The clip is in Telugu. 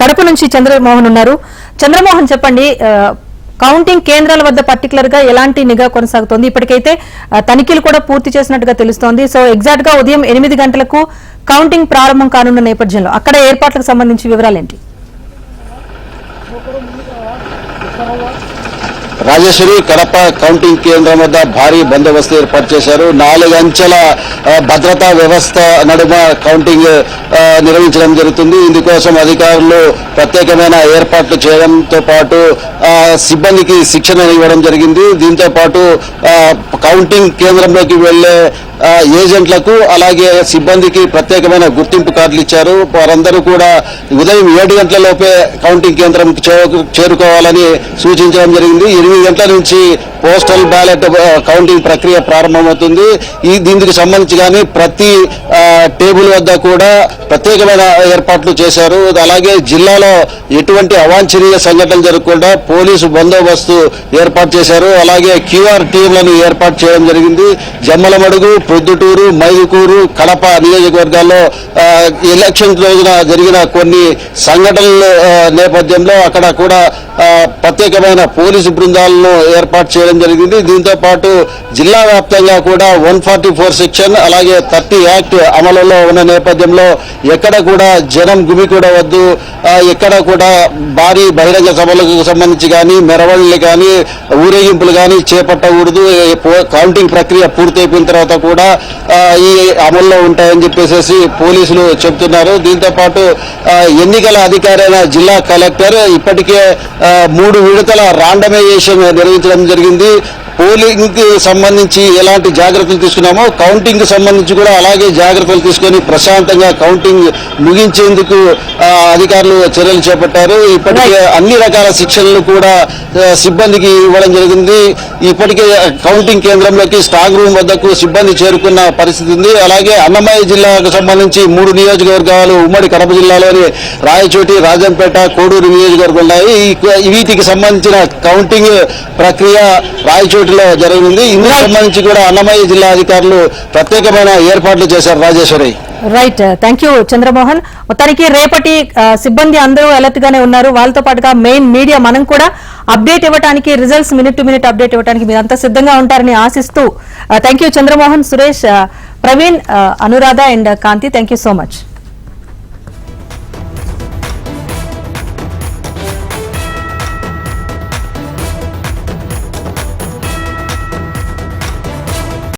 కడప నుంచి చంద్రమోహన్ ఉన్నారు. చంద్రమోహన్ చెప్పండి, కౌంటింగ్ కేంద్రాల వద్ద పర్టికులర్ గా ఎలాంటి నిఘా కొనసాగుతోంది? ఇప్పటికైతే తనిఖీలు కూడా పూర్తి చేసినట్టుగా తెలుస్తోంది. సో ఎగ్జాక్ట్ గా ఉదయం 8 గంటలకు కౌంటింగ్ ప్రారంభం కానున్న నేపథ్యంలో అక్కడ ఏర్పాట్లకు సంబంధించి వివరాలు ఏంటి? రాజేశ్వరి కడప కౌంటింగ్ కేంద్రం వద్ద భారీ బందోబస్తు ఏర్పాటు చేశారు. 4 అంచెల భద్రతా వ్యవస్థ నడుమ కౌంటింగ్ నిర్వహించడం జరుగుతుంది. ఇందుకోసం అధికారులు ప్రత్యేకమైన ఏర్పాట్లు చేయడంతో పాటు సిబ్బందికి శిక్షణ ఇవ్వడం జరిగింది. దీంతో పాటు కౌంటింగ్ కేంద్రంలోకి వెళ్లే ఏజెంట్లకు అలాగే సిబ్బందికి ప్రత్యేకమైన గుర్తింపు కార్డులు ఇచ్చారు. వారందరూ కూడా ఉదయం 7 గంటల లోపే కౌంటింగ్ కేంద్రం చేరుకోవాలని సూచించడం జరిగింది. 8 గంటల నుంచి పోస్టల్ బ్యాలెట్ కౌంటింగ్ ప్రక్రియ ప్రారంభమవుతుంది. దీనికి సంబంధించి కానీ ప్రతి టేబుల్ వద్ద కూడా ప్రత్యేకమైన ఏర్పాట్లు చేశారు. అలాగే జిల్లాలో ఎటువంటి అవాంఛనీయ సంఘటనలు జరగకుండా పోలీసు బందోబస్తు ఏర్పాటు చేశారు. అలాగే QR టీంలను ఏర్పాటు చేయడం జరిగింది. జమ్మలమడుగు, ప్రొద్దుటూరు, మైదుకూరు, కడప నియోజకవర్గాల్లో ఎలక్షన్ రోజున జరిగిన కొన్ని సంఘటనల నేపథ్యంలో అక్కడ కూడా ప్రత్యేకమైన పోలీసు బృందాలను ఏర్పాటు చేయడం జరిగింది. దీంతో పాటు జిల్లా వ్యాప్తంగా కూడా 144 సెక్షన్ అలాగే 30 యాక్ట్ అమలులో ఉన్న నేపథ్యంలో ఎక్కడ కూడా జనం గుమికూడవద్దు, ఎక్కడ కూడా భారీ బహిరంగ సభలకు సంబంధించి కానీ మెరవళ్ళు కానీ ఊరేగింపులు కానీ చేపట్టకూడదు. కౌంటింగ్ ప్రక్రియ పూర్తయిపోయిన తర్వాత కూడా ఈ అమల్లో ఉంటాయని చెప్పేసి పోలీసులు చెబుతున్నారు. దీంతో పాటు ఎన్నికల అధికారైన జిల్లా కలెక్టర్ ఇప్పటికే 3 విడతల రాండమైజేషన్ నిర్వహించడం జరిగింది. పోలింగ్ కి సంబంధించి ఎలాంటి జాగ్రత్తలు తీసుకున్నామో కౌంటింగ్ కి సంబంధించి కూడా అలాగే జాగ్రత్తలు తీసుకొని ప్రశాంతంగా కౌంటింగ్ ముగించేందుకు అధికారులు చర్యలు చేపట్టారు. ఇప్పటికే అన్ని రకాల శిక్షణలు కూడా సిబ్బందికి ఇవ్వడం జరిగింది. ఇప్పటికే కౌంటింగ్ కేంద్రంలోకి స్ట్రాంగ్ రూమ్ వద్దకు సిబ్బంది చేరుకున్న పరిస్థితి ఉంది. అలాగే అన్నమయ్య జిల్లాకు సంబంధించి 3 నియోజకవర్గాలు ఉమ్మడి కడప జిల్లాలోని రాయచోటి, రాజంపేట, కోడూరు నియోజకవర్గం ఉన్నాయి. వీటికి సంబంధించిన కౌంటింగ్ ప్రక్రియ రాయచోటి జరుగుతుంది. ఇందుకు సంబంధించి కూడా అన్నమయ్య జిల్లా అధికారులు ప్రత్యేకమైన ఏర్పాట్లు చేశారు. Rajeshwari, right, thank you Chandramohan. మొత్తానికి రేపటి సిబ్బంది అందరూ అలర్ట్ గానే ఉన్నారు. వాళ్ళతో పాటుగా మెయిన్ మీడియా మనం కూడా అప్డేట్ ఇవ్వడానికి, results minute to minute update ఇవ్వడానికి మీరంతా సిద్ధంగా ఉంటారని ఆశిస్తూ thank you Chandramohan, Suresh, Praveen, Anuradha and Kanthi, thank you so much.